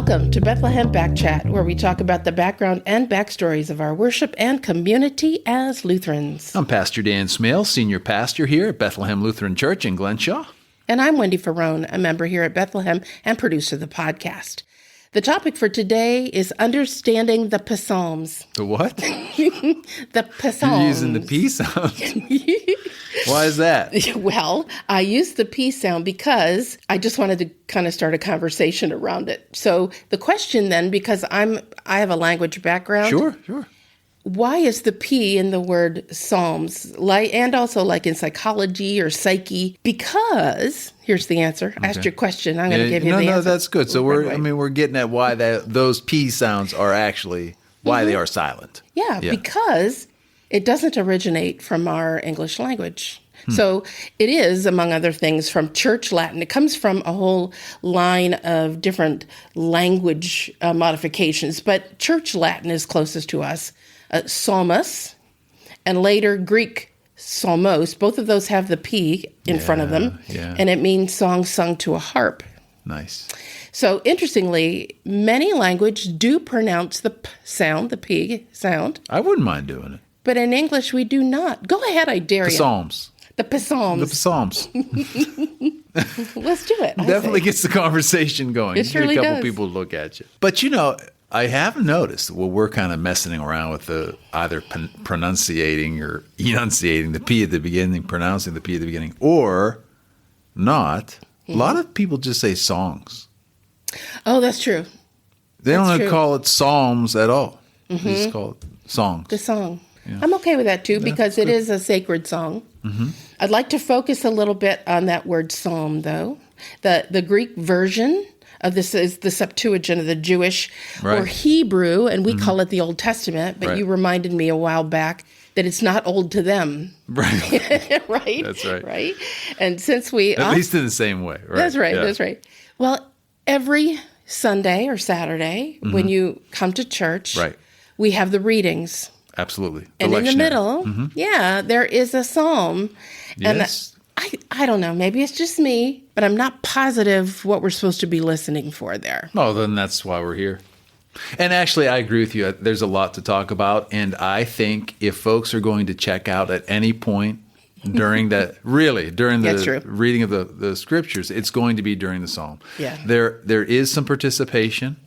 Welcome to Bethlehem Backchat, where we talk about the background and backstories of our worship and community as Lutherans. I'm Pastor Dan Smail, Senior Pastor here at Bethlehem Lutheran Church in Glenshaw. And I'm Wendy Farone, a member here at Bethlehem and producer of the podcast. The topic for today is understanding the Psalms. The what? The Psalms. You're using the P sound. Why is that? Well, I used the P sound because I just wanted to kind of start a conversation around it. So the question then, because I have a language background. Sure. Why is the P in the word Psalms, and also like in psychology or psyche? Because, here's the answer. I asked your question. I'm going to give you the answer. No, that's good. So we're getting at why those P sounds are actually, why they are silent. Yeah, because it doesn't originate from our English language. So it is, among other things, from Church Latin. It comes from a whole line of different language modifications, but Church Latin is closest to us. Psalmus, and later Greek psalmos. Both of those have the P in front of them, and it means song sung to a harp. Nice. So interestingly, many languages do pronounce the P sound, the P sound. I wouldn't mind doing it. But in English, we do not. Go ahead, I dare you. Psalms. The Psalms. The Psalms. Let's do it. Definitely gets the conversation going. It surely Get a couple does. people to look at you. But I have noticed, we're kind of messing around with the either pronunciating or enunciating the P at the beginning, pronouncing the P at the beginning, or not. A lot of people just say songs. Oh, that's true. They don't call it psalms at all. They just call it songs. The song. Yeah. I'm okay with that, too, because it is a sacred song. I'd like to focus a little bit on that word psalm, though. The Greek version of this is the Septuagint of the Jewish or Hebrew, and we call it the Old Testament, but you reminded me a while back that it's not old to them. Right. Right? That's right. Right? And since we... At least in the same way. Right. That's right, Yeah. that's right. Well, every Sunday or Saturday, when you come to church, we have the readings. Absolutely. And in the middle, there is a psalm. Yes. And I don't know, maybe it's just me, but I'm not positive what we're supposed to be listening for there. Oh, then that's why we're here. And actually, I agree with you. There's a lot to talk about. And I think if folks are going to check out at any point during the reading of the scriptures, it's going to be during the psalm. Yeah. There is some participation,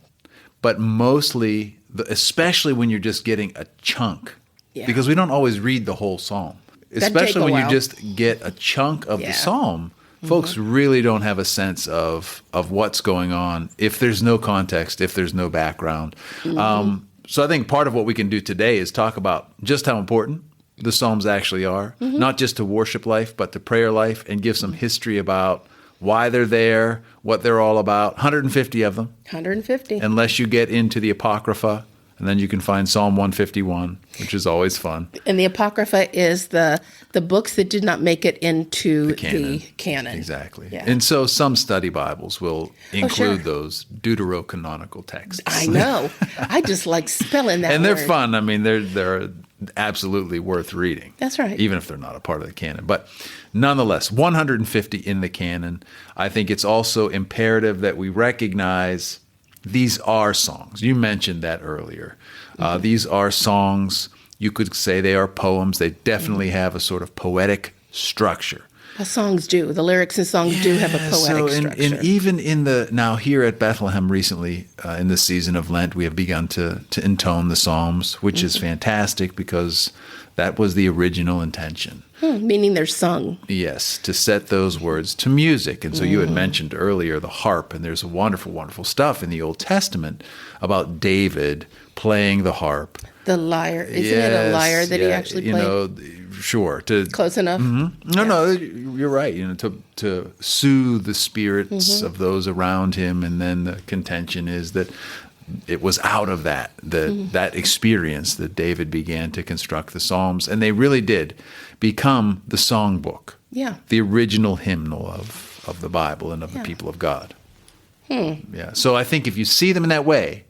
but mostly, especially when you're just getting a chunk, because we don't always read the whole psalm. Especially when you just get a chunk of the psalm, folks really don't have a sense of what's going on if there's no context, if there's no background. So I think part of what we can do today is talk about just how important the psalms actually are, not just to worship life, but to prayer life, and give some history about why they're there, what they're all about. 150 of them. 150. Unless you get into the Apocrypha. And then you can find Psalm 151, which is always fun. And the Apocrypha is the books that did not make it into the canon. Exactly. Yeah. And so some study Bibles will include those deuterocanonical texts. I know. I just like spelling that And they're word. fun. I mean, they're absolutely worth reading. That's right. Even if they're not a part of the canon. But nonetheless, 150 in the canon. I think it's also imperative that we recognize these are songs. You mentioned that earlier. These are songs. You could say they are poems. They definitely have a sort of poetic structure. Well, songs do. The lyrics in songs do have a poetic structure. And even now here at Bethlehem recently, in the season of Lent, we have begun to intone the Psalms, which is fantastic because that was the original intention. Meaning they're sung. Yes, to set those words to music. And so you had mentioned earlier the harp, and there's wonderful, wonderful stuff in the Old Testament about David playing the harp. The lyre. Isn't it a lyre that he actually played? Sure. Close enough? No, you're right. To soothe the spirits of those around him, and then the contention is that it was out of that experience that David began to construct the Psalms, and they really did become the songbook, the original hymnal of the Bible and of the people of God. Yeah. So I think if you see them in that way,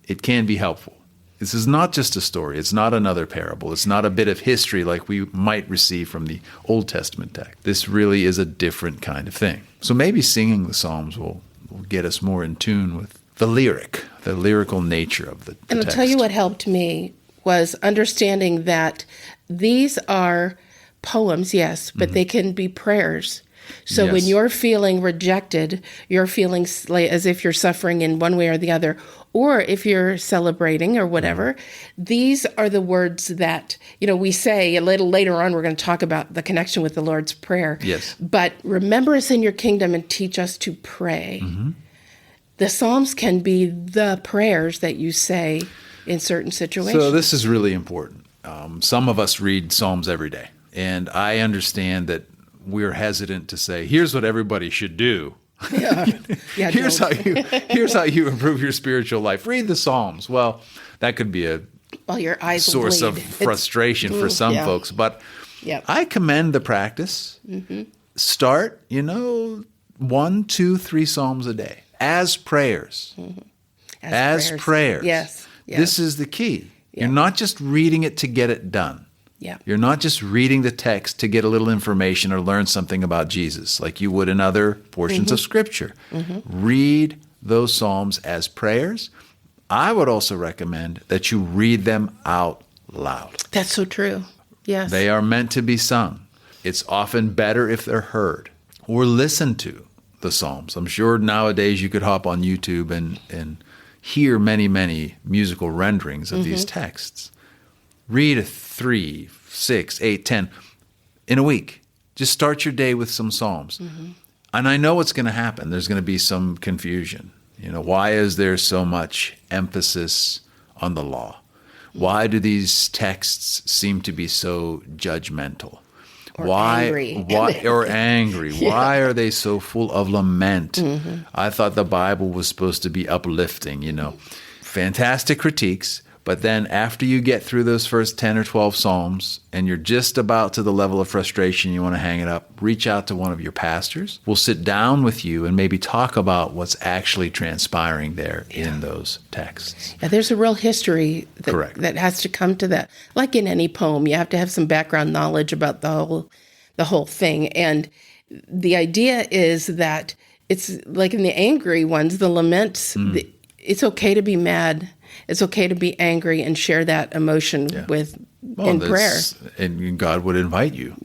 it can be helpful. This is not just a story. It's not another parable. It's not a bit of history like we might receive from the Old Testament text. This really is a different kind of thing. So maybe singing the Psalms will get us more in tune the lyrical nature of the And I'll text. tell you what helped me was understanding that these are poems, yes, but they can be prayers. So when Yes. you're feeling rejected, you're feeling as if you're suffering in one way or the other, or if you're celebrating or whatever, these are the words that, we say a little later on, we're going to talk about the connection with the Lord's Prayer. Yes. But remember us in your kingdom and teach us to pray. The Psalms can be the prayers that you say in certain situations. So this is really important. Some of us read Psalms every day, and I understand that we're hesitant to say, here's what everybody should do. Yeah, here's how you improve your spiritual life. Read the Psalms. Well, that could be a your eyes source bleed. of frustration for some folks, but Yep. I commend the practice. Start, 1, 2, 3 Psalms a day as prayers. As prayers. Yes. This is the key. You're not just reading it to get it done. Yeah. You're not just reading the text to get a little information or learn something about Jesus like you would in other portions of Scripture. Read those Psalms as prayers. I would also recommend that you read them out loud. That's so true. Yes. They are meant to be sung. It's often better if they're heard or listened to, the Psalms. I'm sure nowadays you could hop on YouTube and hear many, many musical renderings of these texts. Read 3, 6, 8, 10 in a week. Just start your day with some Psalms. And I know what's going to happen. There's going to be some confusion. Why is there so much emphasis on the law? Why do these texts seem to be so judgmental? Or angry. Or angry? Why are they so full of lament? I thought the Bible was supposed to be uplifting, Fantastic critiques. But then after you get through those first 10 or 12 Psalms and you're just about to the level of frustration, you want to hang it up, reach out to one of your pastors. We'll sit down with you and maybe talk about what's actually transpiring there in those texts. Yeah, there's a real history that has to come to that. Like in any poem, you have to have some background knowledge about the whole thing. And the idea is that it's like in the angry ones, the laments, it's okay to be mad. It's okay to be angry and share that emotion in prayer. And God would invite you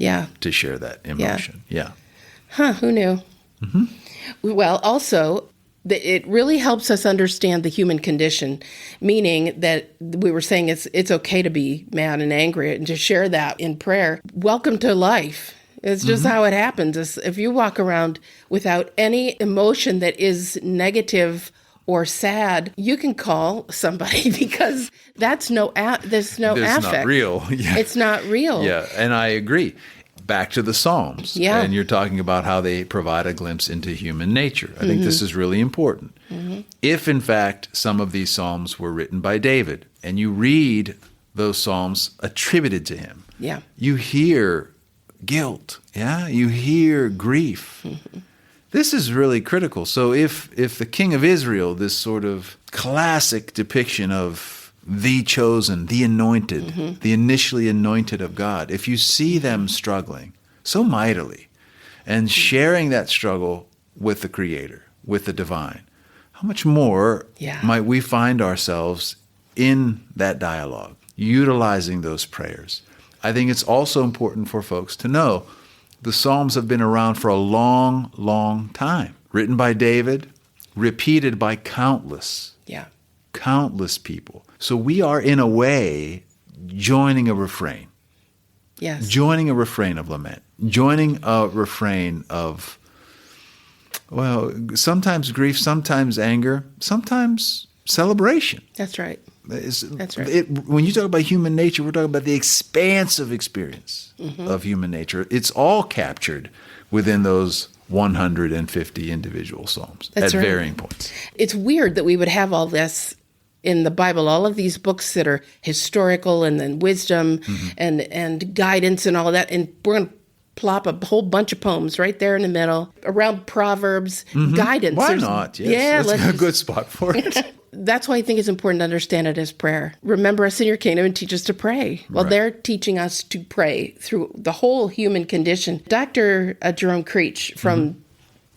to share that emotion. Yeah. Who knew? Well, also, it really helps us understand the human condition, meaning that we were saying it's okay to be mad and angry and to share that in prayer. Welcome to life. It's just how it happens. If you walk around without any emotion that is negative or sad, you can call somebody because there's no affect. It's not real. It's not real. Yeah, and I agree. Back to the Psalms. Yeah. And you're talking about how they provide a glimpse into human nature. I think this is really important. If, in fact, some of these Psalms were written by David, and you read those Psalms attributed to him, you hear guilt. You hear grief. This is really critical. So if the king of Israel, this sort of classic depiction of the chosen, the anointed, the initially anointed of God, if you see them struggling so mightily and sharing that struggle with the Creator, with the divine, how much more might we find ourselves in that dialogue, utilizing those prayers? I think it's also important for folks to know the Psalms have been around for a long, long time. Written by David, repeated by countless people. So we are, in a way, joining a refrain. Yes. Joining a refrain of lament. Joining a refrain of, sometimes grief, sometimes anger, sometimes celebration. That's right. That's right. When you talk about human nature, we're talking about the expansive experience of human nature. It's all captured within those 150 individual Psalms at varying points. It's weird that we would have all this in the Bible, all of these books that are historical and then wisdom and guidance and all of that, and we're going to plop a whole bunch of poems right there in the middle around Proverbs, guidance. Why not? Yes, yeah, that's a good spot for it. That's why I think it's important to understand it as prayer. Remember us in your kingdom and teach us to pray. Well, they're teaching us to pray through the whole human condition. Dr. Jerome Creech from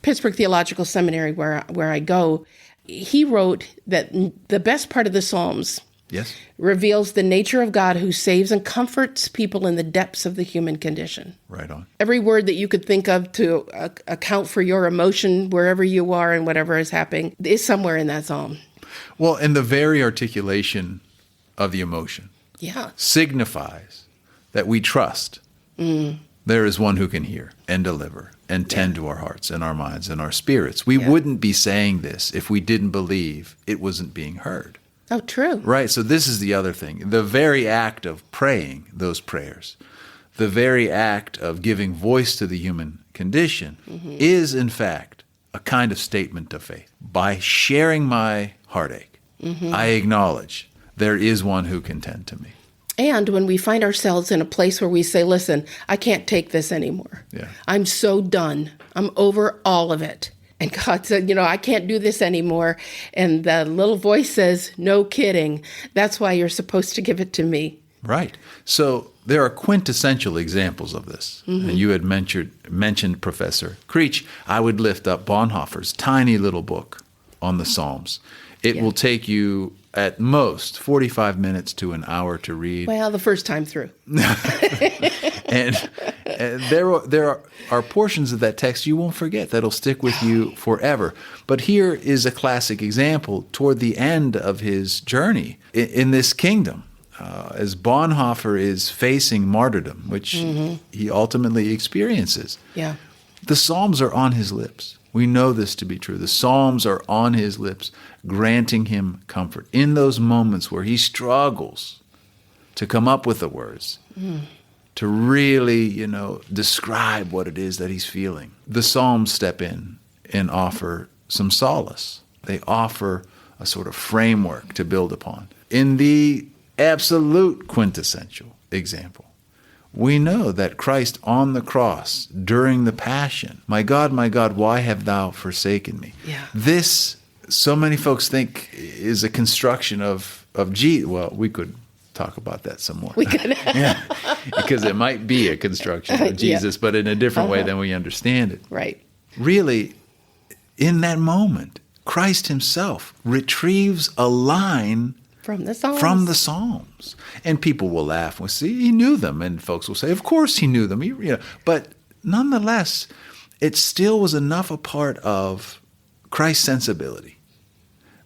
Pittsburgh Theological Seminary, where I go, He wrote that the best part of the Psalms Yes. reveals the nature of God who saves and comforts people in the depths of the human condition. Right on. Every word that you could think of to account for your emotion wherever you are and whatever is happening is somewhere in that psalm. Well, and the very articulation of the emotion Yeah. signifies that we trust there is one who can hear and deliver and tend to our hearts and our minds and our spirits. We wouldn't be saying this if we didn't believe it wasn't being heard. Oh, true. Right. So this is the other thing. The very act of praying those prayers, the very act of giving voice to the human condition is, in fact, a kind of statement of faith. By sharing my heartache, I acknowledge there is one who can tend to me. And when we find ourselves in a place where we say, listen, I can't take this anymore. Yeah. I'm so done. I'm over all of it. And God said, I can't do this anymore. And the little voice says, no kidding. That's why you're supposed to give it to me. Right. So there are quintessential examples of this. And you had mentioned Professor Creech. I would lift up Bonhoeffer's tiny little book on the Psalms. It will take you at most 45 minutes to an hour to read. Well, the first time through. And there are portions of that text you won't forget that'll stick with you forever. But here is a classic example toward the end of his journey in this kingdom. As Bonhoeffer is facing martyrdom, which he ultimately experiences, the Psalms are on his lips. We know this to be true. The Psalms are on his lips, granting him comfort in those moments where he struggles to come up with the words, to really, describe what it is that he's feeling. The Psalms step in and offer some solace. They offer a sort of framework to build upon. In the absolute quintessential example, we know that Christ on the cross during the Passion, my God, why have thou forsaken me? Yeah. This, so many folks think, is a construction of Jesus. Well, we could talk about that some more. We could. Because it might be a construction of Jesus, but in a different way than we understand it. Right. Really, in that moment, Christ himself retrieves a line From the Psalms. And people will laugh. Well, see, he knew them. And folks will say, of course he knew them. But nonetheless, it still was enough a part of Christ's sensibility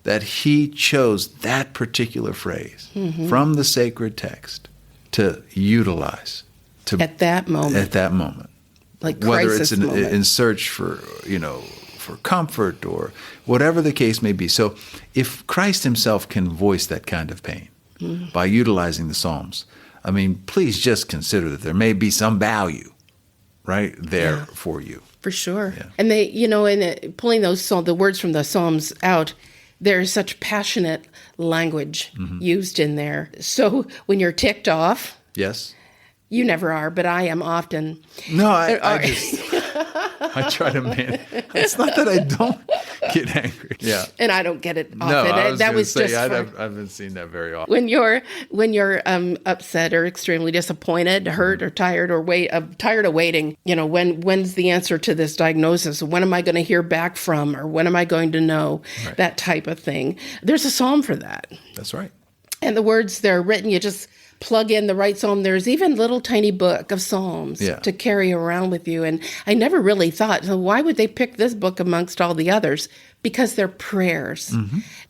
that he chose that particular phrase from the sacred text to utilize. At that moment. Like whether crisis it's moment. in search for, for comfort or whatever the case may be. So if Christ himself can voice that kind of pain by utilizing the Psalms, please just consider that there may be some value right there for you. For sure. Yeah. And they, in pulling the words from the Psalms out, there's such passionate language used in there. So when you're ticked off, Yes. you never are, but I am often. No, I try to manage. It's not that I don't get angry. Yeah. And I don't get it often. No, I was that gonna was say, just I for, haven't seen that very often. when you're upset or extremely disappointed, hurt or tired or tired of waiting. When's the answer to this diagnosis? When am I going to hear back from, or when am I going to know? Right. That type of thing. There's a psalm for that. That's right. And the words they're written, you just plug in the right psalm. There's even a little tiny book of psalms to carry around with you. And I never really thought, so why would they pick this book amongst all the others? Because they're prayers.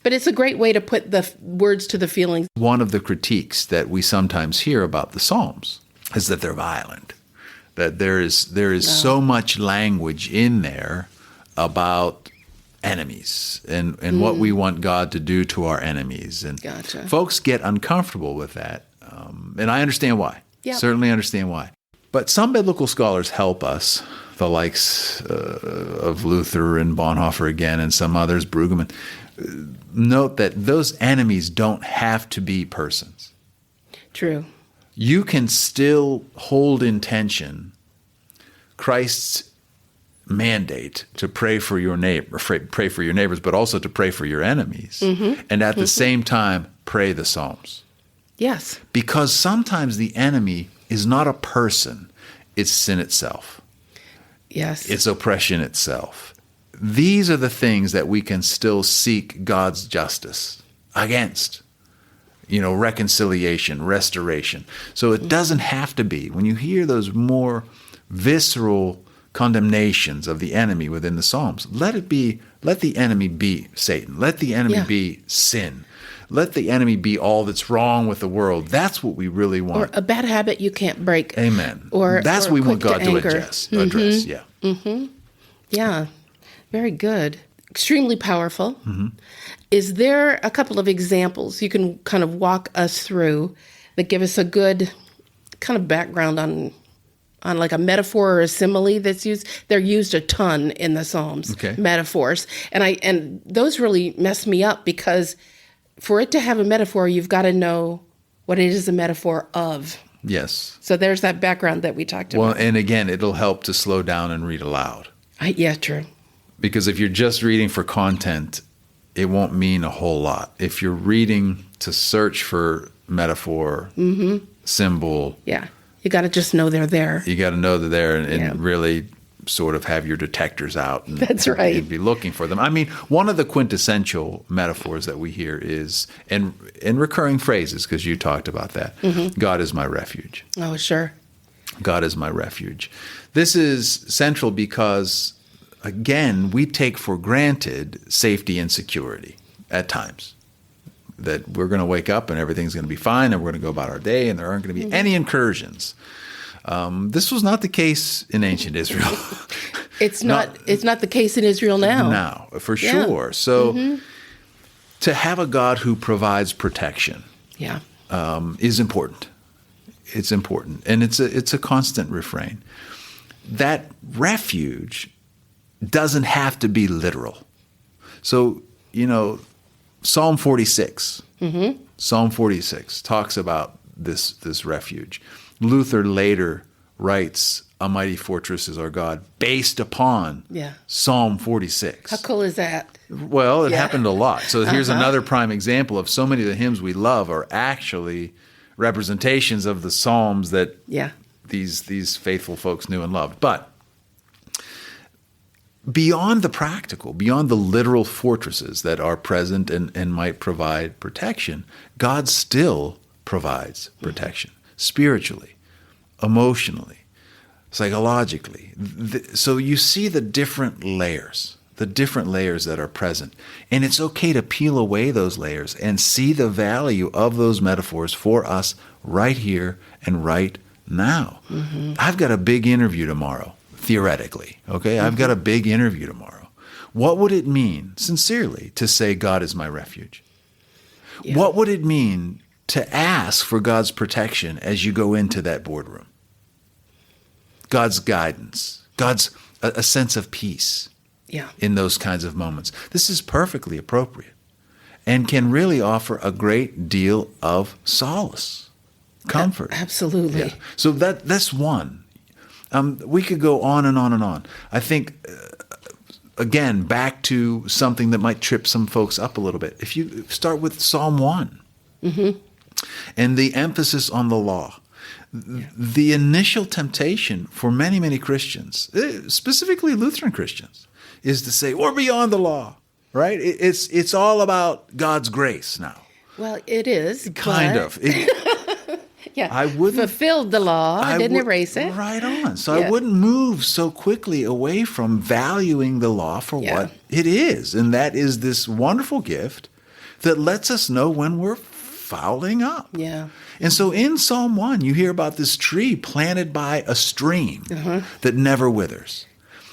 But it's a great way to put the words to the feelings. One of the critiques that we sometimes hear about the Psalms is that they're violent, that there is so much language in there about enemies and what we want God to do to our enemies. And folks get uncomfortable with that. And I understand why. Yep. Certainly understand why. But some biblical scholars help us, the likes of Luther and Bonhoeffer again and some others, Brueggemann, note that those enemies don't have to be persons. True. You can still hold in tension Christ's mandate to pray for your neighbor, pray for your neighbors, but also to pray for your enemies. And at the same time, pray the Psalms. Yes. Because sometimes the enemy is not a person, it's sin itself. Yes. It's oppression itself. these are the things that we can still seek God's justice against. Reconciliation, restoration. So it doesn't have to be. When you hear those more visceral condemnations of the enemy within the Psalms, let the enemy be Satan. Let the enemy be sin. Let the enemy be all that's wrong with the world. That's what we really want. Or a bad habit you can't break. Amen. Or that's or what we want quick God to to address. Yeah. Mm-hmm. Yeah. Very good. Extremely powerful. Is there a couple of examples you can kind of walk us through that give us a good kind of background on like a metaphor or a simile that's used? They're used a ton in the Psalms, metaphors. And those really mess me up, because for it to have a metaphor, you've got to know what it is a metaphor of. Yes. So there's that background that we talked about. Well, and again, it'll help to slow down and read aloud. Yeah, true. Because if you're just reading for content, it won't mean a whole lot. If you're reading to search for metaphor, symbol. Yeah. You got to just know they're there. You got to know they're there and really sort of have your detectors out. And, That's right. And be looking for them. I mean, one of the quintessential metaphors that we hear is, in recurring phrases, because you talked about that, God is my refuge. Oh, sure. God is my refuge. This is central because, again, we take for granted safety and security at times. That we're going to wake up and everything's going to be fine and we're going to go about our day and there aren't going to be any incursions. This was not the case in ancient Israel. It's not the case in Israel now. Now, for sure. So to have a God who provides protection is important. It's important. And it's a constant refrain. That refuge doesn't have to be literal. So, Psalm 46. Psalm 46 talks about this refuge. Luther later writes, "A mighty fortress is our God," based upon Psalm 46. How cool is that? Well, it happened a lot. So here's another prime example of so many of the hymns we love are actually representations of the Psalms that these faithful folks knew and loved. But beyond the practical, beyond the literal fortresses that are present and might provide protection, God still provides protection spiritually, emotionally, psychologically. So you see the different layers that are present. And it's okay to peel away those layers and see the value of those metaphors for us right here and right now. I've got a big interview tomorrow. Theoretically, okay? I've got a big interview tomorrow. What would it mean, sincerely, to say God is my refuge? Yeah. What would it mean to ask for God's protection as you go into that boardroom? God's guidance, God's a sense of peace in those kinds of moments. This is perfectly appropriate and can really offer a great deal of solace, comfort. Absolutely. Yeah. So that's one. We could go on and on and on. I think, again, back to something that might trip some folks up a little bit. If you start with Psalm 1 and the emphasis on the law, the initial temptation for many, many Christians, specifically Lutheran Christians, is to say, we're beyond the law, right? It's all about God's grace now. Well, it is. Kind of. I wouldn't fulfilled the law. I didn't erase it. Right on. So I wouldn't move so quickly away from valuing the law for what it is. And that is this wonderful gift that lets us know when we're fouling up. Yeah. And so in Psalm 1, you hear about this tree planted by a stream that never withers.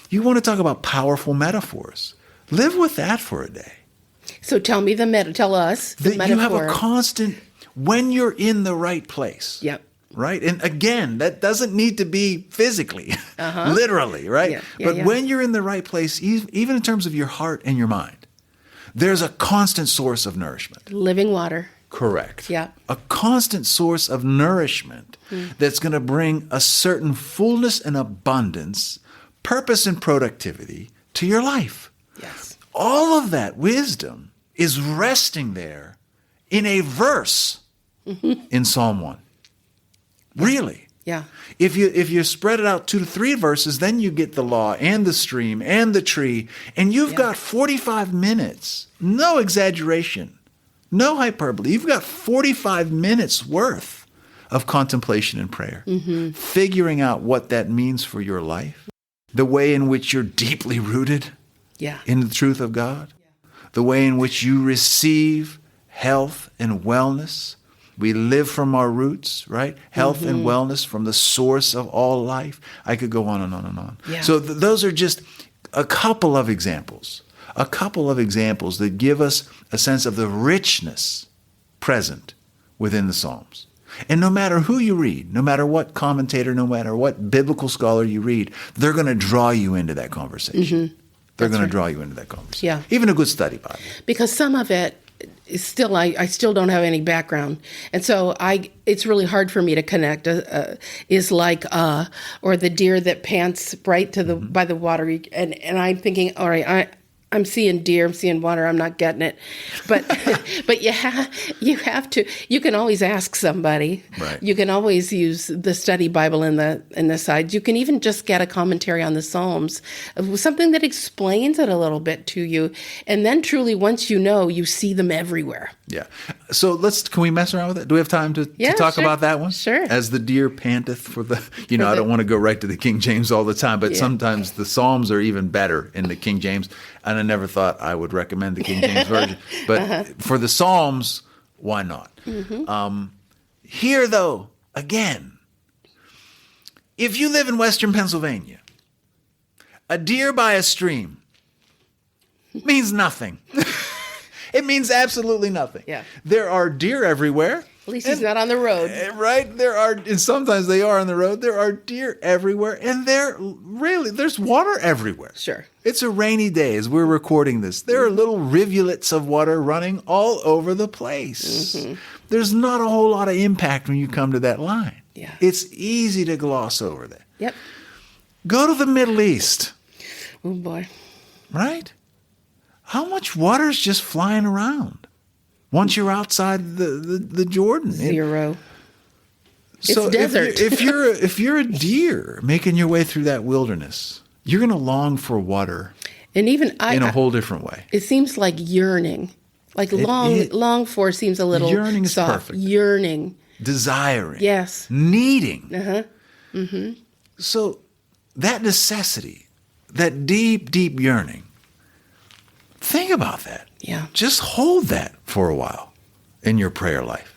You want to talk about powerful metaphors. Live with that for a day. So tell us the metaphor. You have a constant... When you're in the right place, right? And again, that doesn't need to be physically, literally, right? But when you're in the right place, even in terms of your heart and your mind, there's a constant source of nourishment. Living water. Correct. Yeah. A constant source of nourishment that's going to bring a certain fullness and abundance, purpose and productivity to your life. Yes. All of that wisdom is resting there in a verse in Psalm 1. Really. Yeah. If you spread it out 2 to 3 verses, then you get the law and the stream and the tree, and you've got 45 minutes. No exaggeration, no hyperbole. You've got 45 minutes worth of contemplation and prayer, figuring out what that means for your life, the way in which you're deeply rooted in the truth of God, the way in which you receive health and wellness. We live from our roots, right? Health and wellness from the source of all life. I could go on and on and on. Yeah. So those are just a couple of examples that give us a sense of the richness present within the Psalms. And no matter who you read, no matter what commentator, no matter what biblical scholar you read, they're going to draw you into that conversation. They're going to draw you into that conversation. Yeah. Even a good study Bible. Because some of it is still, I still don't have any background. And so it's really hard for me to connect. Is like, or the deer that pants right to the by the water. And I'm thinking, all right, I'm seeing deer, I'm seeing water, I'm not getting it. But but you have to, you can always ask somebody. Right. You can always use the study Bible in the sides. You can even just get a commentary on the Psalms, something that explains it a little bit to you. And then truly, once you know, you see them everywhere. Yeah. So can we mess around with it? Do we have time to talk about that one? Sure. As the deer panteth for the, I don't want to go right to the King James all the time, but sometimes the Psalms are even better in the King James. And I never thought I would recommend the King James Version. But for the Psalms, why not? Here, though, again, if you live in Western Pennsylvania, a deer by a stream means nothing. It means absolutely nothing. Yeah. There are deer everywhere. At least he's not on the road. Right? And sometimes they are on the road. There are deer everywhere. And there's water everywhere. Sure. It's a rainy day as we're recording this. There are little rivulets of water running all over the place. There's not a whole lot of impact when you come to that line. Yeah. It's easy to gloss over that. Yep. Go to the Middle East. Oh, boy. Right? How much water is just flying around once you're outside the Jordan? Zero. So it's desert. if you're a deer making your way through that wilderness, you're going to long for water And even in a whole different way. It seems like yearning. Like long for seems a little yearning is soft. perfect. Yearning. Desiring. Yes. Needing. So that necessity, that deep, deep yearning, think about that. Yeah. Just hold that for a while in your prayer life.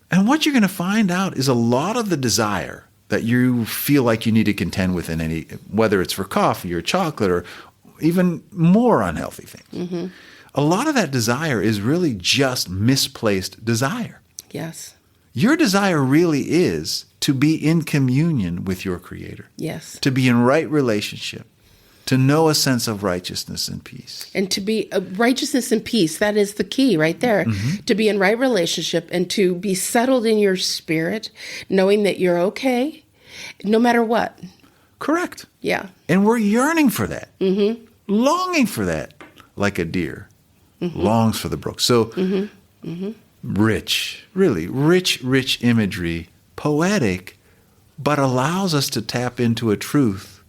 And what you're going to find out is a lot of the desire that you feel like you need to contend with in whether it's for coffee or chocolate or even more unhealthy things. A lot of that desire is really just misplaced desire. Yes. Your desire really is to be in communion with your Creator. Yes. To be in right relationship. To know a sense of righteousness and peace. And to be righteousness and peace, that is the key right there. To be in right relationship and to be settled in your spirit, knowing that you're okay, no matter what. Correct. Yeah. And we're yearning for that. Longing for that, like a deer longs for the brook. So rich, really rich imagery, poetic, but allows us to tap into a truth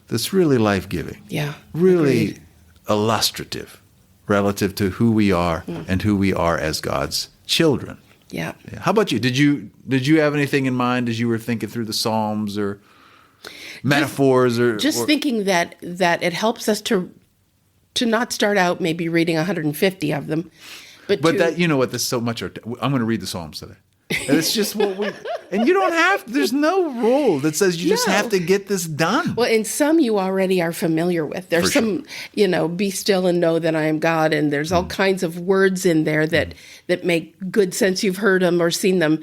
that's really life-giving. Yeah. Really Agreed. illustrative relative to who we are and who we are as God's children. Yeah. How about you? Did you have anything in mind as you were thinking through the Psalms or metaphors just thinking that it helps us to not start out maybe reading 150 of them, but that, you know what, there's so much. I'm going to read the Psalms today. And it's just what we, and you don't have, there's no rule that says you just have to get this done. Well, and some you already are familiar with. There's some, be still and know that I am God. And there's all kinds of words in there that make good sense. You've heard them or seen them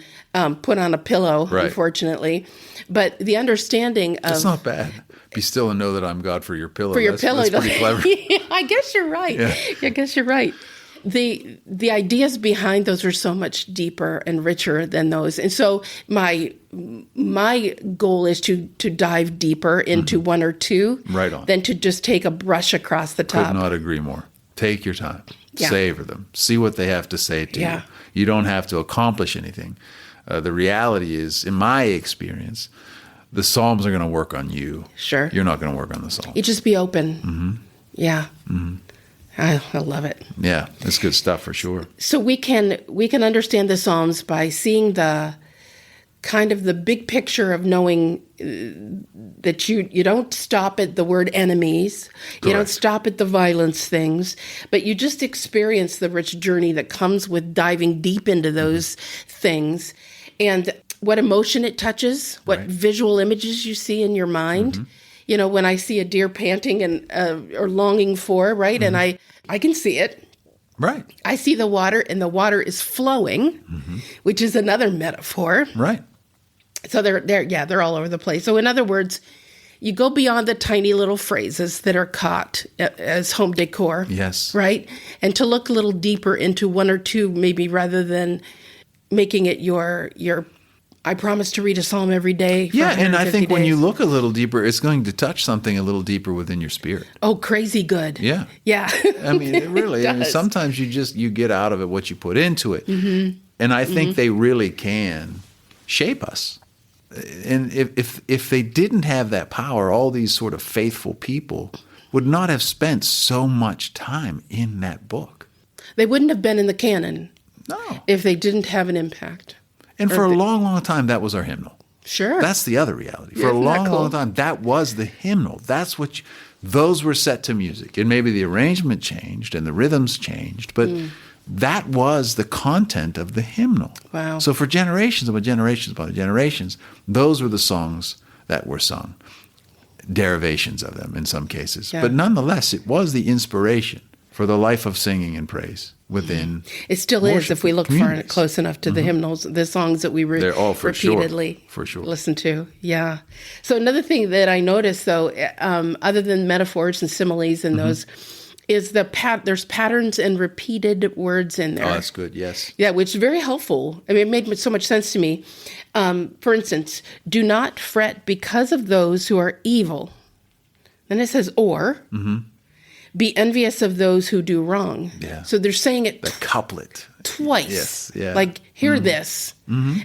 put on a pillow, unfortunately. But the understanding of... It's not bad. Be still and know that I'm God for your pillow. For your pillow. That's pretty clever. I guess you're right. Yeah. I guess you're right. The ideas behind those are so much deeper and richer than those. And so my goal is to dive deeper into one or two right on. than to just take a brush across the top. Could not agree more. Take your time. Yeah. Savor them. See what they have to say to you. You don't have to accomplish anything. The reality is, in my experience, the Psalms are going to work on you. Sure. You're not going to work on the Psalms. You just be open. Yeah. I love it. Yeah, that's good stuff for sure. So we can understand the Psalms by seeing the kind of the big picture of knowing that you don't stop at the word enemies, you don't stop at the violence things, but you just experience the rich journey that comes with diving deep into those things, and what emotion it touches, what visual images you see in your mind. You know, when I see a deer panting and or longing for, right, and I can see it. Right. I see the water, and the water is flowing, which is another metaphor. Right. So they're all over the place. So in other words, you go beyond the tiny little phrases that are caught as home decor. Yes. Right? And to look a little deeper into one or two, maybe, rather than making it your I promise to read a psalm every day. For And I think 150 when you days. look a little deeper, it's going to touch something a little deeper within your spirit. Oh, crazy good. Yeah. Yeah. I mean, it really, It I mean, does. sometimes you get out of it what you put into it. And I think they really can shape us. And if they didn't have that power, all these sort of faithful people would not have spent so much time in that book. They wouldn't have been in the canon No. if they didn't have an impact. And for a long, long time, that was our hymnal. Sure. That's the other reality. For a Isn't that long, cool? long time, that was the hymnal. That's what those were set to music. And maybe the arrangement changed and the rhythms changed, but that was the content of the hymnal. Wow. So for generations upon generations upon generations, those were the songs that were sung, derivations of them in some cases. Yeah. But nonetheless, it was the inspiration for the life of singing and praise within. It still is worship if we look far communities. close enough to the hymnals, the songs that we They're all for sure. repeatedly For sure. listen to. Yeah. So another thing that I noticed, though, other than metaphors and similes and those, is there's patterns and repeated words in there. Oh, that's good. Yes. Yeah, which is very helpful. I mean, it made so much sense to me. For instance, do not fret because of those who are evil. Then it says, or be envious of those who do wrong. Yeah. So they're saying it The couplet. twice. Yes, yeah. Like, hear this.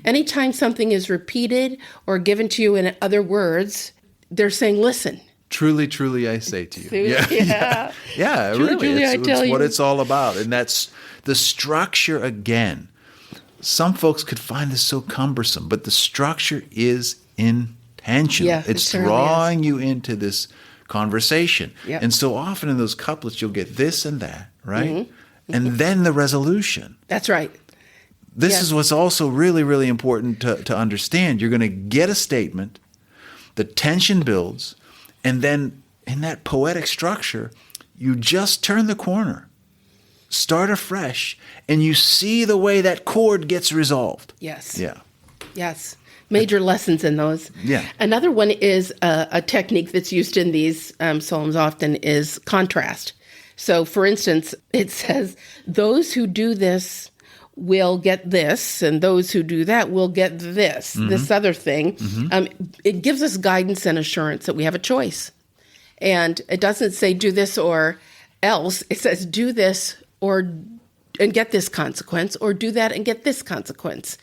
Anytime something is repeated or given to you in other words, they're saying, listen. Truly, truly, I say to you. Yeah. Yeah, Truly, really. truly, I It's tell what you. it's all about. And that's the structure again. Some folks could find this so cumbersome, but the structure is intentional. Yeah, it it's certainly drawing you into this conversation. Yep. And so often in those couplets, you'll get this and that, right? Mm-hmm. And then the resolution. That's right. This Yes. is what's also really, really important to understand. You're going to get a statement, the tension builds, and then in that poetic structure, you just turn the corner, start afresh, and you see the way that chord gets resolved. Yes. Yeah. Yes. Major lessons in those. Yeah. Another one is a technique that's used in these psalms often is contrast. So, for instance, it says, those who do this will get this, and those who do that will get this, this other thing. It gives us guidance and assurance that we have a choice. And it doesn't say do this or else. It says do this and get this consequence, or do that and get this consequence.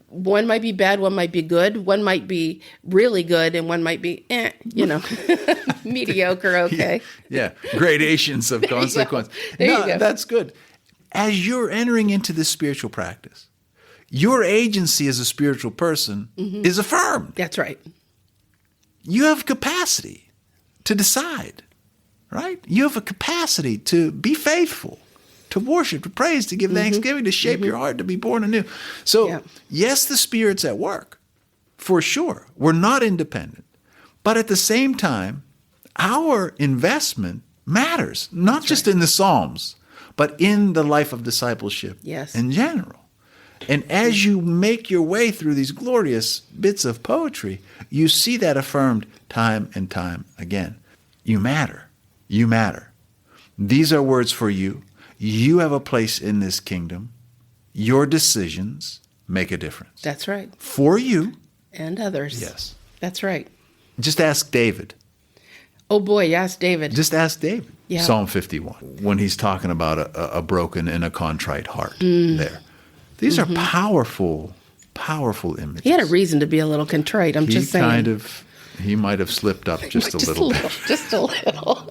One might be bad, one might be good, one might be really good, and one might be, mediocre, okay. Yeah. Gradations of consequence. There you go. That's good. As you're entering into this spiritual practice, your agency as a spiritual person is affirmed. That's right. You have capacity to decide, right? You have a capacity to be faithful, to worship, to praise, to give thanksgiving, to shape your heart, to be born anew. So, Yeah. yes, the Spirit's at work, for sure. We're not independent. But at the same time, our investment matters, not just in the Psalms, but in the life of discipleship Yes. in general. And as you make your way through these glorious bits of poetry, you see that affirmed time and time again. You matter. You matter. These are words for you. You have a place in this kingdom. Your decisions make a difference. That's right. For you. And others. Yes. That's right. Just ask David. Oh boy, yes, David. Just ask David. Yeah. Psalm 51, when he's talking about a broken and a contrite heart there. These are powerful powerful images. He had a reason to be a little contrite, I'm just saying. He might have slipped up just a little bit. Just a little.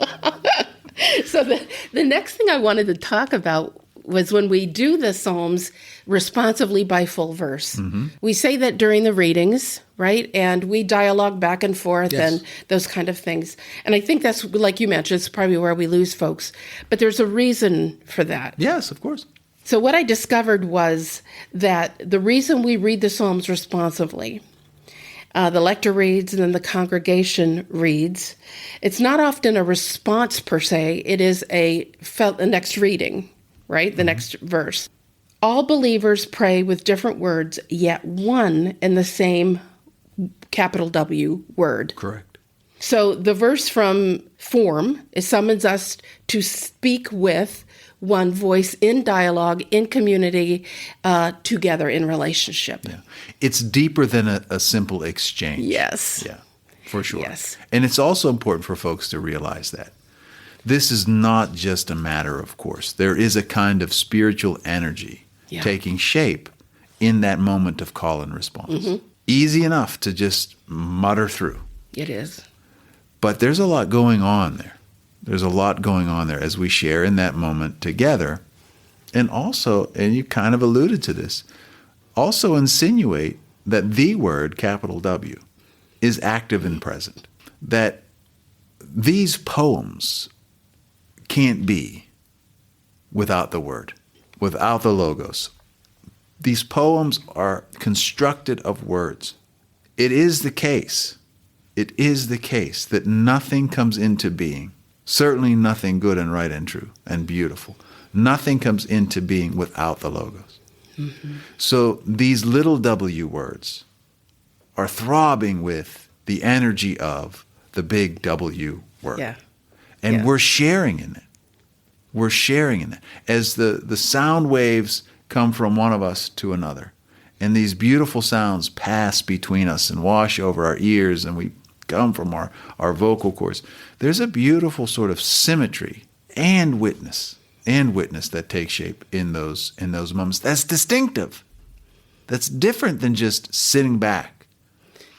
So the next thing I wanted to talk about was when we do the Psalms responsively by full verse. Mm-hmm. We say that during the readings, right? And we dialogue back and forth and those kind of things. And I think that's, like you mentioned, it's probably where we lose folks. But there's a reason for that. Yes, of course. So what I discovered was that the reason we read the Psalms responsively, the lector reads and then the congregation reads, it's not often a response per se. It is a next reading, right? The next verse. All believers pray with different words, yet one and the same capital W word. Correct. So the verse from form, it summons us to speak with one voice in dialogue, in community, together in relationship. Yeah. It's deeper than a simple exchange. Yes. Yeah, for sure. Yes. And it's also important for folks to realize that this is not just a matter of course. There is a kind of spiritual energy taking shape in that moment of call and response. Mm-hmm. Easy enough to just mutter through. It is. But there's a lot going on there. There's a lot going on there as we share in that moment together. And also, and you kind of alluded to this, also insinuate that the word, capital W, is active and present. That these poems can't be without the word, without the logos. These poems are constructed of words. It is the case that nothing comes into being, certainly nothing good and right and true and beautiful. Nothing comes into being without the logos. Mm-hmm. So these little W words are throbbing with the energy of the big W word. Yeah. And we're sharing in it. We're sharing in it. As the sound waves come from one of us to another, and these beautiful sounds pass between us and wash over our ears, and we come from our vocal cords, there's a beautiful sort of symmetry and witness that takes shape in those moments. That's distinctive. That's different than just sitting back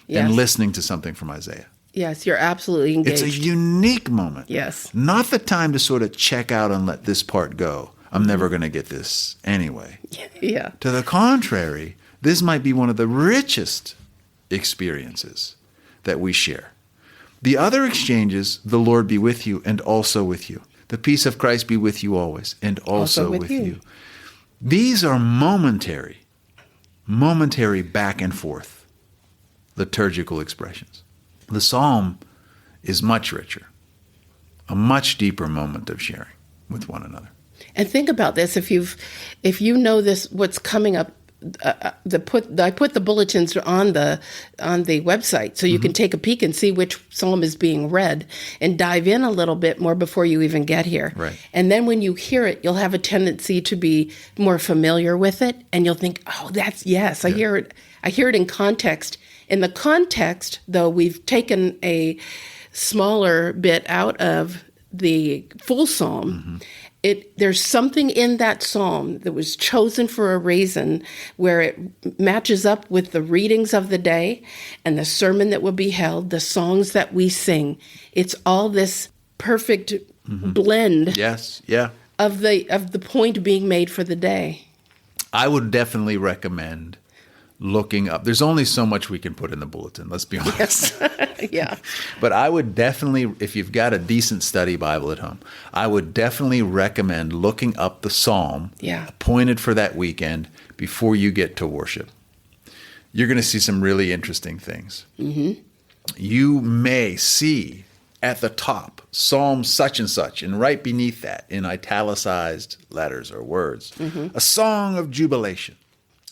and listening to something from Isaiah. Yes, you're absolutely engaged. It's a unique moment. Yes. Not the time to sort of check out and let this part go. I'm never going to get this anyway. Yeah. To the contrary, this might be one of the richest experiences that we share. The other exchanges, the Lord be with you and also with you. The peace of Christ be with you always and also with you. These are momentary back and forth liturgical expressions. The psalm is much richer, a much deeper moment of sharing with one another. And think about this: if you know this, what's coming up. I put the bulletins on the website so you can take a peek and see which psalm is being read and dive in a little bit more before you even get here. Right. And then when you hear it, you'll have a tendency to be more familiar with it, and you'll think, "Oh, that's yes, I hear it. I hear it in context." In the context, though, we've taken a smaller bit out of the full psalm. Mm-hmm. There's something in that psalm that was chosen for a reason, where it matches up with the readings of the day and the sermon that will be held, the songs that we sing. It's all this perfect blend. Yes, yeah. Of the point being made for the day. I would definitely recommend looking up. There's only so much we can put in the bulletin, let's be honest. Yeah. But I would definitely, if you've got a decent study Bible at home, I would definitely recommend looking up the psalm appointed for that weekend before you get to worship. You're going to see some really interesting things. Mm-hmm. You may see at the top, Psalm such and such, and right beneath that, in italicized letters or words, a song of jubilation.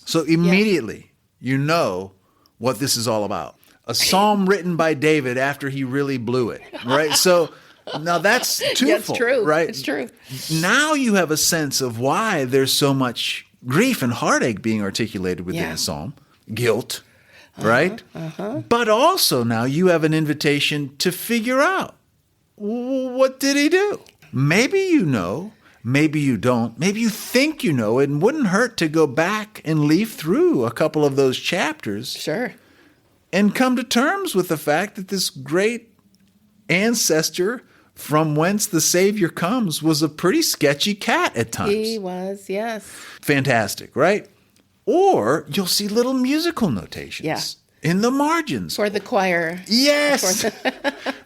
So immediately, you know what this is all about. A psalm written by David after he really blew it, right? So now that's twofold, it's true. Right? It's true. Now you have a sense of why there's so much grief and heartache being articulated within the psalm. Guilt, right? But also now you have an invitation to figure out, what did he do? Maybe you know Maybe you don't. Maybe you think you know it, and wouldn't hurt to go back and leaf through a couple of those chapters. Sure. And come to terms with the fact that this great ancestor from whence the Savior comes was a pretty sketchy cat at times. He was, yes. Fantastic, right? Or you'll see little musical notations in the margins. For the choir. Yes!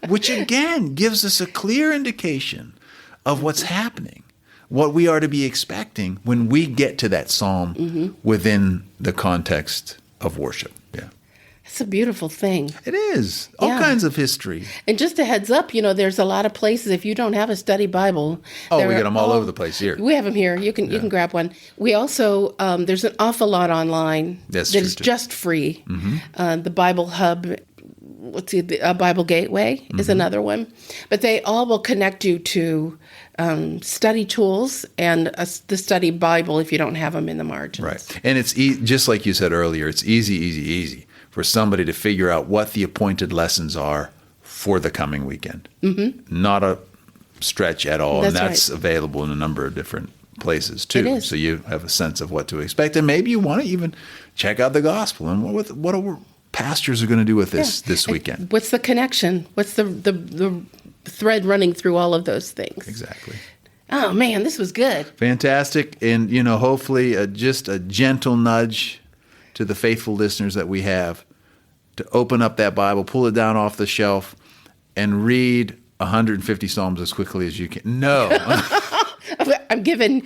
Which again gives us a clear indication of what's happening, what we are to be expecting when we get to that psalm within the context of worship. Yeah. It's a beautiful thing. It is. All kinds of history. And just a heads up, there's a lot of places, if you don't have a study Bible. Oh, we get them all over the place here. We have them here. You can grab one. We also, there's an awful lot online that is just free. The Bible Hub, Bible Gateway is another one. But they all will connect you to study tools and the study Bible if you don't have them in the margins. Right. And it's just like you said earlier, it's easy for somebody to figure out what the appointed lessons are for the coming weekend. Not a stretch at all. That's available in a number of different places too. It is. So you have a sense of what to expect. And maybe you want to even check out the gospel and what our pastors are going to do with this weekend. What's the connection? What's the thread running through all of those things? Exactly. Oh, man, this was good. Fantastic. And, hopefully just a gentle nudge to the faithful listeners that we have to open up that Bible, pull it down off the shelf, and read 150 Psalms as quickly as you can. No. I'm giving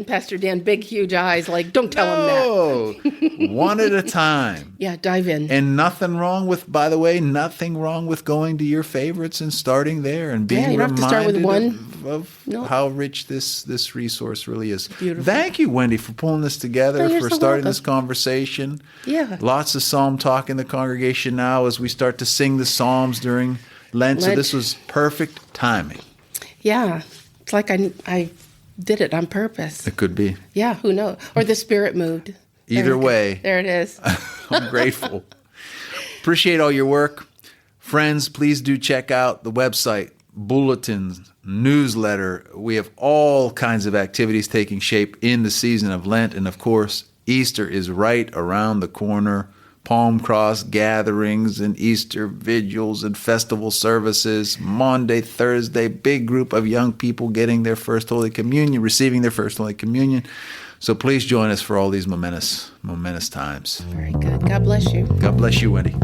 Pastor Dan big, huge eyes like, don't tell him that. One at a time. Yeah, dive in. And nothing wrong with going to your favorites and starting there and being you don't have to start with one. of how rich this resource really is. Beautiful. Thank you, Wendy, for pulling this together, for starting welcome. this conversation. Yeah. Lots of psalm talk in the congregation now as we start to sing the psalms during Lent. So this was perfect timing. Yeah. It's like I did it on purpose. It could be. Yeah, who knows? Or the Spirit moved. Either way. There it is. I'm grateful. Appreciate all your work. Friends, please do check out the website, bulletins, newsletter. We have all kinds of activities taking shape in the season of Lent. And of course, Easter is right around the corner. Palm Cross gatherings and Easter vigils and festival services. Monday, Thursday, big group of young people getting their first Holy Communion, receiving their first Holy Communion. So please join us for all these momentous times. Very good. God bless you. God bless you, Wendy.